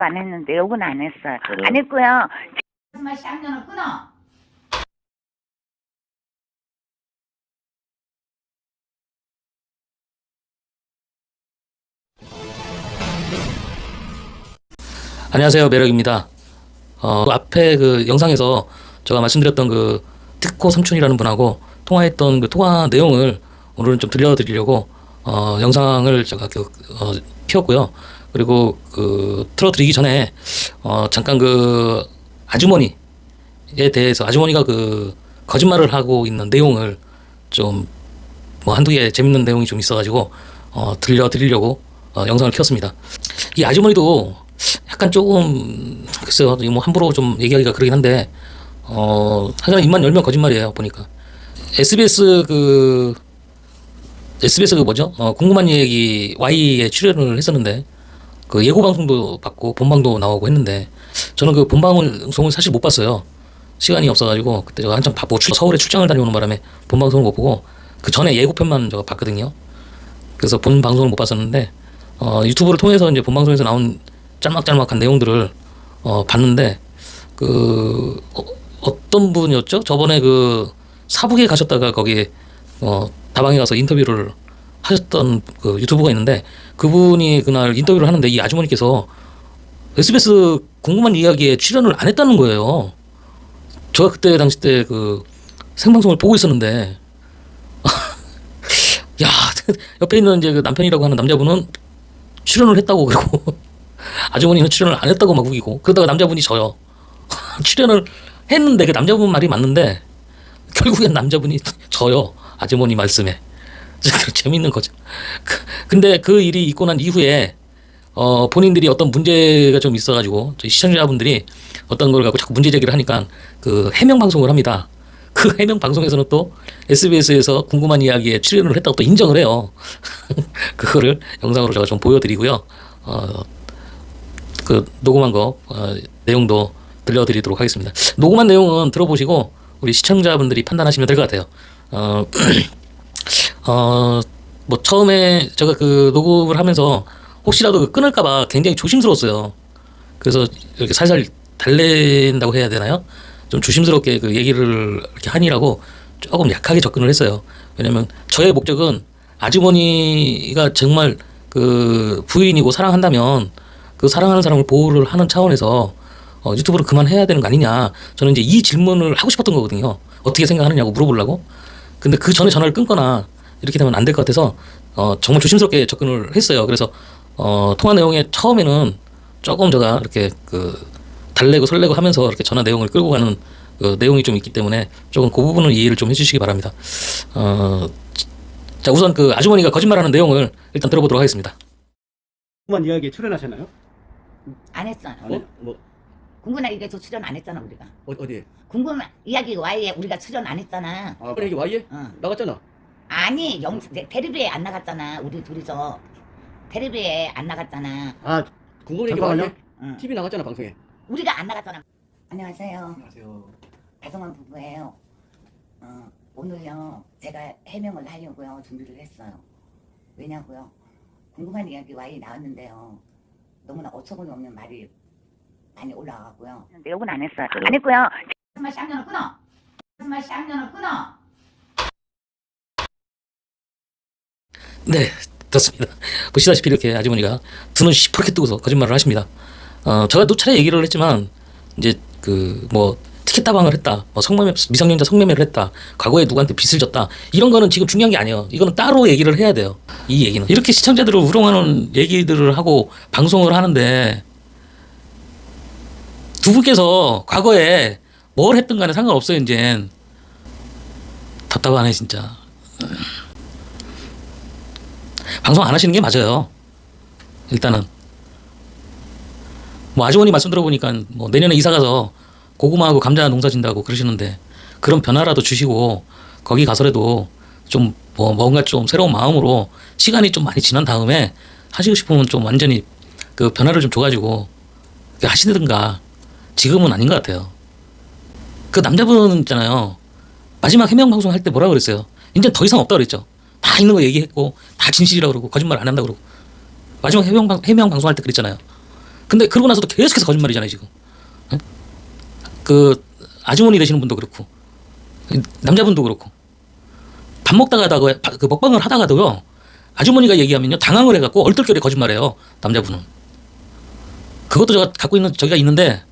안 했는데 욕은 안 했어요. 그래요? 안 했고요. 정말 쌍년을 끊어. 안녕하세요, 매력입니다. 그 앞에 그 영상에서 제가 말씀드렸던 그 특코 삼촌이라는 분하고 통화했던 그 통화 내용을 오늘은 좀 들려드리려고 영상을 제가 피웠고요. 그리고 그 틀어드리기 전에 잠깐 그 아주머니에 대해서 아주머니가 그 거짓말을 하고 있는 내용을 좀 뭐 한두 개 재밌는 내용이 좀 있어가지고 들려드리려고 영상을 켰습니다. 이 아주머니도 약간 조금 글쎄요, 뭐 함부로 좀 얘기하기가 그러긴 한데 하여간 입만 열면 거짓말이에요. 보니까 SBS 그 뭐죠? 궁금한 얘기 Y에 출연을 했었는데 그 예고 방송도 받고 본방도 나오고 했는데 저는 그 본방송을 사실 못 봤어요. 시간이 없어가지고 그때 제가 한참 바쁘고 서울에 출장을 다녀오는 바람에 본방송을 못 보고 그 전에 예고편만 제가 봤거든요. 그래서 본 방송을 못 봤었는데 유튜브를 통해서 이제 본방송에서 나온 짤막짤막한 내용들을 봤는데 그 어떤 분이었죠? 저번에 그 사북에 가셨다가 거기 다방에 가서 인터뷰를 하셨던 그 유튜버가 있는데 그분이 그날 인터뷰를 하는데 이 아주머니께서 SBS 궁금한 이야기에 출연을 안 했다는 거예요. 제가 그때 당시 때 그 생방송을 보고 있었는데 야, 옆에 있는 이제 그 남편이라고 하는 남자분은 출연을 했다고 그러고 아주머니는 출연을 안 했다고 막 우기고 그러다가 남자분이 져요. 출연을 했는데 그 남자분 말이 맞는데 결국엔 남자분이 져요. 아주머니 말씀에. 재밌는 거죠. 근데 그 일이 있고 난 이후에 본인들이 어떤 문제가 좀 있어가지고 저희 시청자분들이 어떤 걸 갖고 자꾸 문제 제기를 하니까 그 해명 방송을 합니다. 그 해명 방송에서는 또 SBS에서 궁금한 이야기에 출연을 했다고 또 인정을 해요. 그거를 영상으로 제가 좀 보여드리고요. 그 녹음한 거 내용도 들려드리도록 하겠습니다. 녹음한 내용은 들어보시고 우리 시청자분들이 판단하시면 될 것 같아요. 뭐 처음에 제가 그 녹음을 하면서 혹시라도 그 끊을까봐 굉장히 조심스러웠어요. 그래서 이렇게 살살 달랜다고 해야 되나요? 좀 조심스럽게 그 얘기를 이렇게 하니라고 조금 약하게 접근을 했어요. 왜냐면 저의 목적은 아주머니가 정말 그 부인이고 사랑한다면 그 사랑하는 사람을 보호를 하는 차원에서 유튜브를 그만해야 되는 거 아니냐. 저는 이제 이 질문을 하고 싶었던 거거든요. 어떻게 생각하느냐고 물어보려고. 근데 그 전에 전화를 끊거나 이렇게 되면 안 될 것 같아서 정말 조심스럽게 접근을 했어요. 그래서 통화 내용에 처음에는 조금 제가 이렇게 그 달래고 설레고 하면서 이렇게 전화 내용을 끌고 가는 그 내용이 좀 있기 때문에 조금 그 부분을 이해를 좀 해주시기 바랍니다. 자, 우선 그 아주머니가 거짓말하는 내용을 일단 들어보도록 하겠습니다. 궁금한 이야기에 출연하셨나요? 안 했잖아. 뭐 궁금한 이야기에 저 출연 안 했잖아 우리가. 어디에? 궁금한 이야기 Y에 우리가 출연 안 했잖아. 아, 그래, 이게 Y에? 응. 나갔잖아. 아니 테레비에 안 나갔잖아. 우리 둘이서 테레비에 안 나갔잖아. 아, 궁금한 얘기 잠깐만요. Y에? 응. TV 나갔잖아, 방송에. 우리가 안 나갔잖아. 안녕하세요. 안녕하세요. 배성환 부부예요. 오늘요 제가 해명을 하려고요 준비를 했어요. 왜냐고요? 궁금한 이야기 Y 나왔는데요. 너무나 어처구니 없는 말이 많이 올라와갖고요. 근데 욕은 안 했어요. 그래요? 안 했고요. 정말 쌍년을 끊어. 정말 쌍년을 끊어. 네, 그렇습니다. 보시다시피 이렇게 아주머니가 두 눈 시퍼렇게 뜨고서 거짓말을 하십니다. 제가 또 차례 얘기를 했지만 이제 그 뭐 티켓타방을 했다, 뭐 성매매, 미성년자 성매매를 했다, 과거에 누구한테 빚을 졌다, 이런 거는 지금 중요한 게 아니에요. 이거는 따로 얘기를 해야 돼요. 이 얘기는 이렇게 시청자들을 우롱하는 얘기들을 하고 방송을 하는데 두 분께서 과거에 뭘 했든 간에 상관없어요. 이젠 답답하네 진짜. 방송 안 하시는 게 맞아요. 일단은 뭐 아주머니 말씀 들어보니까 뭐 내년에 이사 가서 고구마하고 감자 농사 진다고 그러시는데 그런 변화라도 주시고 거기 가서라도 좀 뭐 뭔가 좀 새로운 마음으로 시간이 좀 많이 지난 다음에 하시고 싶으면 좀 완전히 그 변화를 좀 줘가지고 하시든가. 지금은 아닌 것 같아요. 그 남자분 있잖아요. 마지막 해명 방송 할 때 뭐라 그랬어요? 이제 더 이상 없다 그랬죠. 다 있는 거 얘기했고 다 진실이라고 그러고 거짓말 안 한다고 그러고 마지막 해명 방송 할 때 그랬잖아요. 근데 그러고 나서도 계속해서 거짓말이잖아요 지금. 예? 그 아주머니 되시는 분도 그렇고 남자분도 그렇고 밥 먹다가다가 그 먹방을 하다가도요 아주머니가 얘기하면요 당황을 해갖고 얼떨결에 거짓말해요 남자분은. 그것도 제가 갖고 있는 저기가 있는데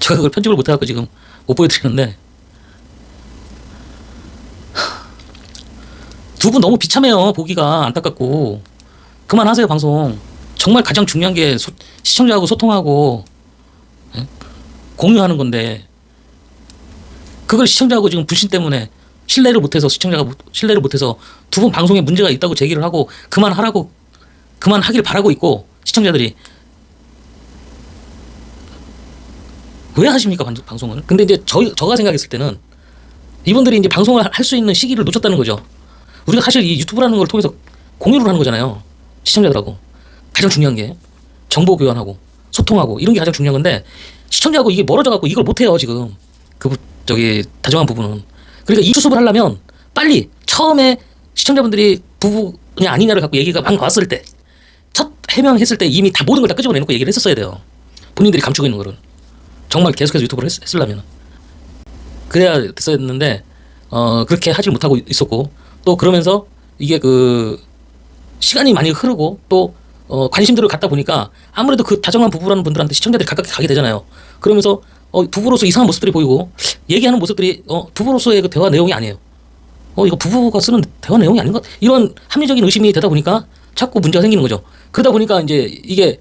제가 그걸 편집을 못해갖고 지금 못 보여드리는데 두 분 너무 비참해요. 보기가 안타깝고 그만하세요 방송. 정말 가장 중요한 게 시청자하고 소통하고 예? 공유하는 건데 그걸 시청자하고 지금 불신 때문에 신뢰를 못해서 시청자가 신뢰를 못해서 두 분 방송에 문제가 있다고 제기를 하고 그만하라고 그만하길 바라고 있고 시청자들이 왜 하십니까 방송을? 근데 이제 저가 생각했을 때는 이분들이 이제 방송을 할 수 있는 시기를 놓쳤다는 거죠. 우리가 사실 이 유튜브라는 걸 통해서 공유를 하는 거잖아요. 시청자들하고. 가장 중요한 게 정보 교환하고 소통하고 이런 게 가장 중요한 건데 시청자하고 이게 멀어져 갖고 이걸 못 해요, 지금. 다정한 부분은. 그러니까 이 수습을 하려면 빨리 처음에 시청자분들이 부부냐 아니냐를 갖고 얘기가 막 나왔을 때 첫 해명했을 때 이미 다 모든 걸 다 끄집어내놓고 얘기를 했었어야 돼요. 본인들이 감추고 있는 거를. 정말 계속해서 유튜브를 했으려면. 그래야 됐었는데 그렇게 하지 못하고 있었고 또 그러면서 이게 그 시간이 많이 흐르고 또 관심들을 갖다 보니까 아무래도 그 다정한 부부라는 분들한테 시청자들이 가깝게 가게 되잖아요. 그러면서 부부로서 이상한 모습들이 보이고 얘기하는 모습들이 부부로서의 그 대화 내용이 아니에요. 이거 부부가 쓰는 대화 내용이 아닌가? 이런 합리적인 의심이 되다 보니까 자꾸 문제가 생기는 거죠. 그러다 보니까 이제 이게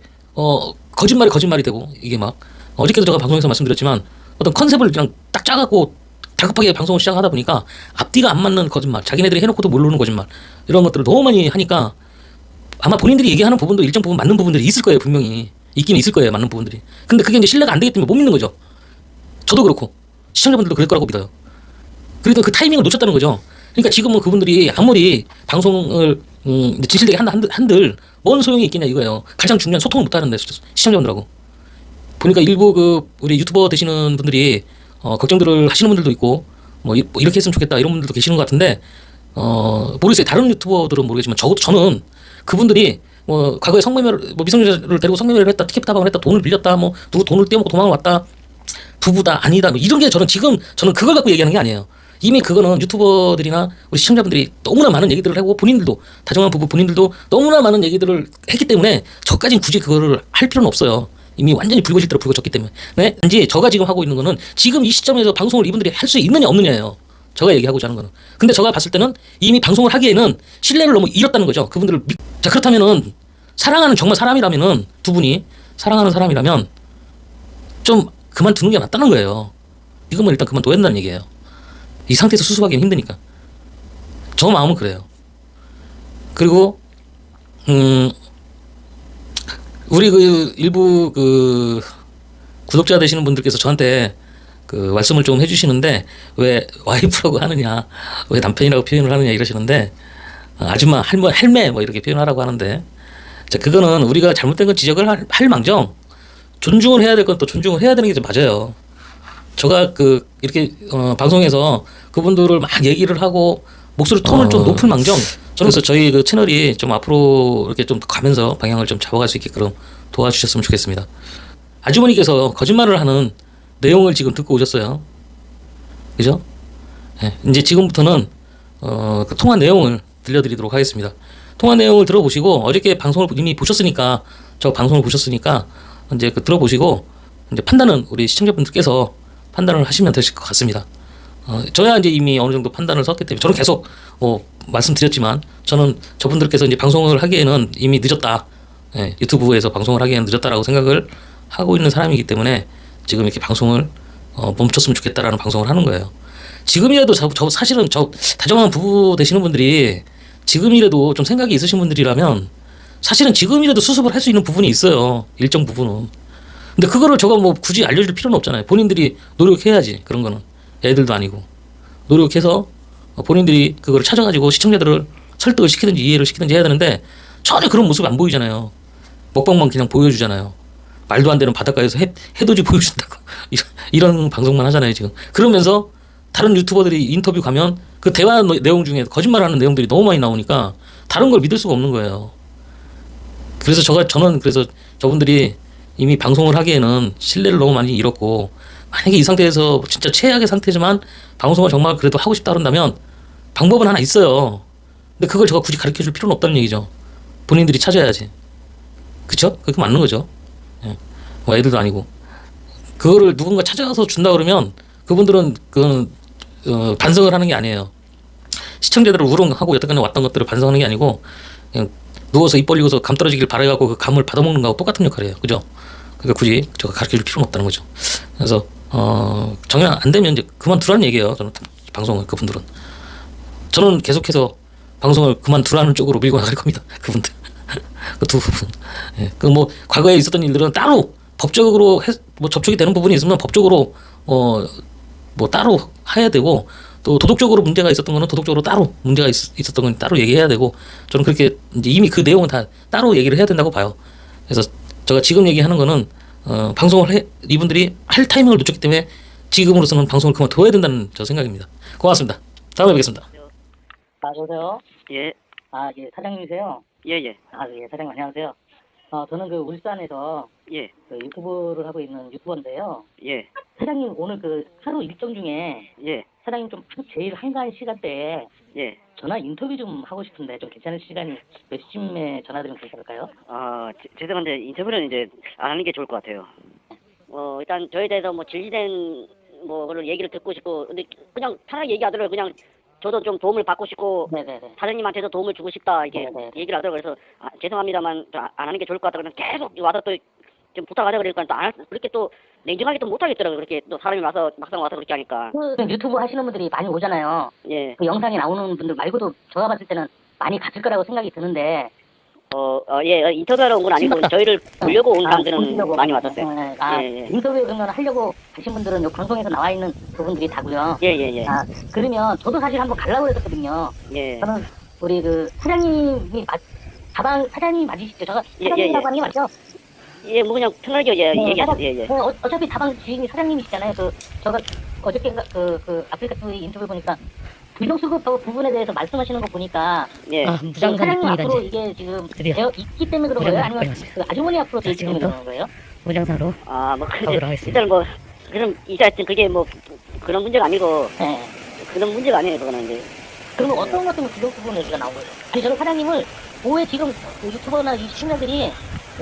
거짓말이 되고 이게 막 어저께도 제가 방송에서 말씀드렸지만 어떤 컨셉을 그냥 딱 짜갖고 다급하게 방송을 시작하다 보니까 앞뒤가 안 맞는 거짓말, 자기네들이 해놓고도 모르는 거짓말 이런 것들을 너무 많이 하니까 아마 본인들이 얘기하는 부분도 일정 부분 맞는 부분들이 있을 거예요. 분명히 있긴 있을 거예요. 맞는 부분들이. 근데 그게 이제 신뢰가 안 되기 때문에 못 믿는 거죠. 저도 그렇고 시청자분들도 그럴 거라고 믿어요. 그래도 그 타이밍을 놓쳤다는 거죠. 그러니까 지금은 그분들이 아무리 방송을 진실되게 한들 뭔 소용이 있겠냐 이거예요. 가장 중요한 소통을 못 하는데 시청자분들하고. 보니까 일부 우리 유튜버 되시는 분들이 걱정들을 하시는 분들도 있고 뭐 이렇게 했으면 좋겠다 이런 분들도 계시는 것 같은데 모르겠어요. 다른 유튜버들은 모르겠지만 저는 그분들이 과거에 미성년자를 데리고 성매매를 했다, 티켓 타방을 했다, 돈을 빌렸다, 누구 돈을 떼먹고 도망을 왔다, 부부다 아니다 이런 게 저는 그걸 갖고 얘기하는 게 아니에요. 이미 그거는 유튜버들이나 우리 시청자분들이 너무나 많은 얘기들을 하고 본인들도 다정한 부부 본인들도 너무나 많은 얘기들을 했기 때문에 저까지는 굳이 그거를 할 필요는 없어요. 이미 완전히 불거질 대로 불거졌기 때문에. 네? 단지 저가 지금 하고 있는 거는 지금 이 시점에서 방송을 이분들이 할 수 있느냐 없느냐예요. 제가 얘기하고자 하는 거는. 근데 제가 봤을 때는 이미 방송을 하기에는 신뢰를 너무 잃었다는 거죠. 그분들을 자 그렇다면은 사랑하는 정말 사람이라면은 두 분이 사랑하는 사람이라면 좀 그만두는 게 맞다는 거예요. 이것만 일단 그만둬야 된다는 얘기예요. 이 상태에서 수습하기는 힘드니까. 저 마음은 그래요. 그리고 우리 일부 구독자 되시는 분들께서 저한테 말씀을 좀 해주시는데 왜 와이프라고 하느냐, 왜 남편이라고 표현을 하느냐 이러시는데 아줌마, 할매 이렇게 표현하라고 하는데 자 그거는 우리가 잘못된 건 지적을 할 망정 존중을 해야 될 건 또 존중을 해야 되는 게 좀 맞아요. 제가 이렇게 방송에서 그분들을 막 얘기를 하고 목소리 톤을 좀 높을 망정 그래서 저희 채널이 좀 앞으로 이렇게 좀 가면서 방향을 좀 잡아갈 수 있게끔 도와주셨으면 좋겠습니다. 아주머니께서 거짓말을 하는 내용을 지금 듣고 오셨어요. 그죠? 네, 이제 지금부터는 그 통화 내용을 들려드리도록 하겠습니다. 통화 내용을 들어보시고 어저께 방송을 이미 보셨으니까 저 방송을 보셨으니까 이제 들어보시고 이제 판단은 우리 시청자분들께서 판단을 하시면 되실 것 같습니다. 저야 이제 이미 어느 정도 판단을 섰기 때문에 저는 계속 말씀드렸지만 저는 저분들께서 이제 방송을 하기에는 이미 늦었다. 예, 유튜브에서 방송을 하기에는 늦었다라고 생각을 하고 있는 사람이기 때문에 지금 이렇게 방송을 멈췄으면 좋겠다라는 방송을 하는 거예요. 지금이라도 사실은 다정한 부부 되시는 분들이 지금이라도 좀 생각이 있으신 분들이라면 사실은 지금이라도 수습을 할 수 있는 부분이 있어요. 일정 부분은. 근데 그거를 제가 굳이 알려줄 필요는 없잖아요. 본인들이 노력해야지. 그런 거는 애들도 아니고 노력해서 본인들이 그거를 찾아가지고 시청자들을 설득을 시키든지 이해를 시키든지 해야 되는데 전혀 그런 모습이 안 보이잖아요. 먹방만 그냥 보여주잖아요. 말도 안 되는 바닷가에서 해돋이 보여준다고 이런 방송만 하잖아요 지금. 그러면서 다른 유튜버들이 인터뷰 가면 그 대화 내용 중에 거짓말하는 내용들이 너무 많이 나오니까 다른 걸 믿을 수가 없는 거예요. 그래서 저는 그래서 저분들이 이미 방송을 하기에는 신뢰를 너무 많이 잃었고, 만약에 이 상태에서 진짜 최악의 상태지만 방송을 정말 그래도 하고 싶다 그런다면 방법은 하나 있어요. 근데 그걸 제가 굳이 가르쳐 줄 필요는 없다는 얘기죠. 본인들이 찾아야지. 그쵸? 그게 맞는 거죠. 예. 뭐 애들도 아니고. 그거를 누군가 찾아서 준다 그러면 그분들은 반성을 하는 게 아니에요. 시청자들을 우롱하고 여태까지 왔던 것들을 반성하는 게 아니고 그냥 누워서 입 벌리고서 감 떨어지길 바라갖고 그 감을 받아먹는 거하고 똑같은 역할이에요. 그죠? 그러니까 굳이 제가 가르쳐 줄 필요는 없다는 거죠. 그래서 정녕 안 되면 이제 그만두라는 얘기예요. 저는 방송을 그분들은. 저는 계속해서 방송을 그만두라는 쪽으로 밀고 나갈 겁니다. 그분들. 그 두 부분. 예. 그 뭐 과거에 있었던 일들은 따로 법적으로 뭐 접촉이 되는 부분이 있으면 법적으로 뭐 따로 해야 되고, 또 도덕적으로 문제가 있었던 거는 도덕적으로 따로 문제가 있었던 건 따로 얘기해야 되고, 저는 그렇게 이제 이미 그 내용은 다 따로 얘기를 해야 된다고 봐요. 그래서 제가 지금 얘기하는 거는 방송을 이분들이 할 타이밍을 놓쳤기 때문에 지금으로서는 방송을 그만둬야 된다는 저 생각입니다. 고맙습니다. 다음에 뵙겠습니다. 여보세요? 예, 예, 사장님이세요? 예, 예, 예, 사장님 안녕하세요. 저는 그 울산에서 예, 그 유튜브를 하고 있는 유튜버인데요. 예, 사장님 오늘 그 하루 일정 중에 예, 사장님 좀 제일 한가한 시간대에 예. 전화 인터뷰 좀 하고 싶은데 좀 괜찮은 시간이 몇 시쯤에 전화드리면 괜찮을까요? 죄송한데 인터뷰는 이제 안 하는 게 좋을 것 같아요. 일단 저에 대해서 뭐 진실된 그걸 얘기를 듣고 싶고, 근데 그냥 편하게 얘기하더라고요. 그냥 저도 좀 도움을 받고 싶고, 네네네. 사장님한테도 도움을 주고 싶다 이게 네네. 얘기를 하더라고요. 그래서 죄송합니다만 좀 안 하는 게 좋을 것 같다. 그러면 계속 와서 또 좀 부탁하자 그러니까 또 그렇게 또 냉정하게 또 못하겠더라고요. 그렇게 또 사람이 막상 와서 그렇게 하니까. 그 유튜브 하시는 분들이 많이 오잖아요. 예. 그 영상에 나오는 분들 말고도 제가 봤을 때는 많이 갔을 거라고 생각이 드는데. 예, 인터뷰하러 온 건 아니고 저희를 보려고 온 사람들은 보시려고. 많이 왔었어요. 예. 인터뷰 그러면 하려고 가신 분들은 요 방송에서 나와 있는 그분들이 다고요. 예, 예, 예. 그러면 저도 사실 한번 가려고 했었거든요. 예. 저는 우리 그 사장님이 사장님 맞으시죠? 제가 예, 사장님이라고 예. 하는 게 맞죠? 예, 뭐 그냥 편하게 얘기하세요. 예, 예. 어차피 다방 주인이 사장님이시잖아요. 제가 어저께 그 아프리카 TV 인터뷰 보니까 부정수급 부분에 대해서 말씀하시는 거 보니까 예. 사장님 앞으로 이게 지금 되어 있기 때문에 그런 거예요? 아니면 그 아주머니 앞으로 되어 있기 때문에 그런 거예요? 무장사로 일단 그럼 하여튼 그게 뭐 그런 문제가 아니고 네. 그런 문제가 아니에요. 그거는 이제. 그러면 어떤 것 때문에 부정수급 얘기가 나온 거예요? 아니 저는 사장님을 오해 지금 그 유튜버나 이 시청자들이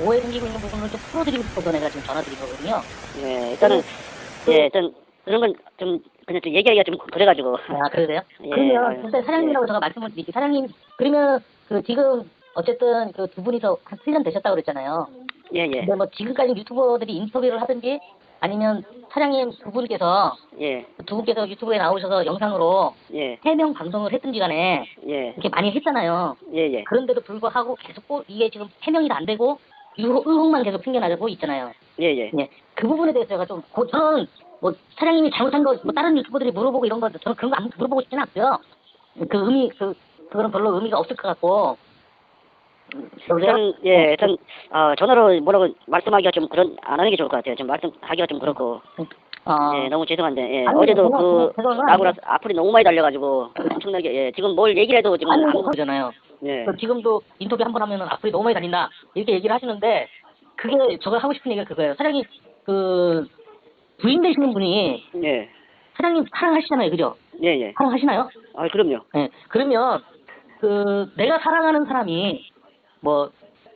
오해 생기고 있는 부분을 좀 풀어드리고 싶어서 내가 지금 전화드린 거거든요. 예, 일단은 일단 그런 건 좀 그냥 좀 얘기하기가 좀 그래가지고. 그러세요? 예, 그러면 일단 사장님이라고 제가 말씀을 드릴게요. 사장님 그러면 그 지금 어쨌든 그 두 분이서 한 7년 되셨다고 그랬잖아요. 예, 예. 근데 뭐 지금까지 유튜버들이 인터뷰를 하든지 아니면 사장님 두 분께서 유튜브에 나오셔서 영상으로 예, 해명 방송을 했든지 간에 예, 이렇게 많이 했잖아요. 예, 예. 그런데도 불구하고 계속 이게 지금 해명이 안 되고 의혹만 계속 생겨나고 있잖아요. 예, 예. 예. 그 부분에 대해서 제가 좀 저는 뭐 사장님이 잘못한 거 뭐 다른 유튜버들이 물어보고 이런 거 저는 그런 거 아무도 물어보고 싶지는 않고요. 그거는 별로 의미가 없을 것 같고. 일단 전화로 뭐라고 말씀하기가 좀 안 하는 게 좋을 것 같아요. 좀 말씀하기가 좀 그렇고. 예, 너무 죄송한데. 예. 아니, 어제도 죄송한 나고 나서 악플이 너무 많이 달려가지고 엄청나게. 예. 지금 뭘 얘기를 해도 지금 그러잖아요. 예. 지금도 인터뷰 한 번 하면은 악플이 너무 많이 달린다 이렇게 얘기를 하시는데 그게 제가 하고 싶은 얘기가 그거예요. 사장님 그 부인 되시는 분이 예. 사장님 사랑하시잖아요, 그죠? 예, 예. 사랑하시나요? 그럼요. 네. 그러면 그 내가 사랑하는 사람이 뭐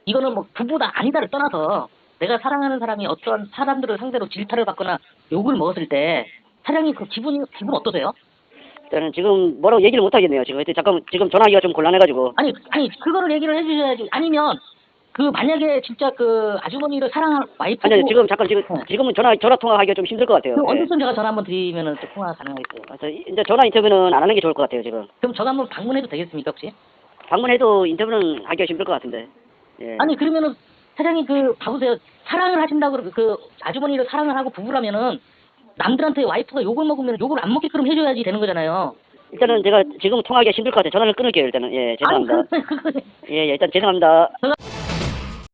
이거는 뭐 부부다 아니다를 떠나서 내가 사랑하는 사람이 어떤 사람들을 상대로 질타를 받거나 욕을 먹었을 때 사장님 그 기분 어떠세요? 저는 지금 뭐라고 얘기를 못 하겠네요. 지금 잠깐 지금 전화하기가 좀 곤란해가지고. 아니 그거를 얘기를 해주셔야지. 아니면 그 만약에 진짜 그 아주머니를 사랑하는 와이프 아니 지금은 전화 통화하기가 좀 힘들 것 같아요. 그럼 예. 언제쯤 제가 전화 한번 드리면은 또 통화 가능하겠어요? 그래서 이제 전화 인터뷰는 안 하는 게 좋을 것 같아요 지금. 그럼 전화 한번 방문해도 되겠습니까 혹시? 방문해도 인터뷰는 하기가 힘들 것 같은데. 예. 아니 그러면은 사장님 그 봐보세요. 사랑을 하신다고 그 아주머니를 사랑을 하고 부부라면은 남들한테 와이프가 욕을 먹으면 욕을 안 먹게끔 해줘야지 되는 거잖아요. 일단은 제가 지금 통화하기가 힘들 것 같아요. 전화를 끊을게요 일단은. 예, 죄송합니다. 예, 일단 죄송합니다.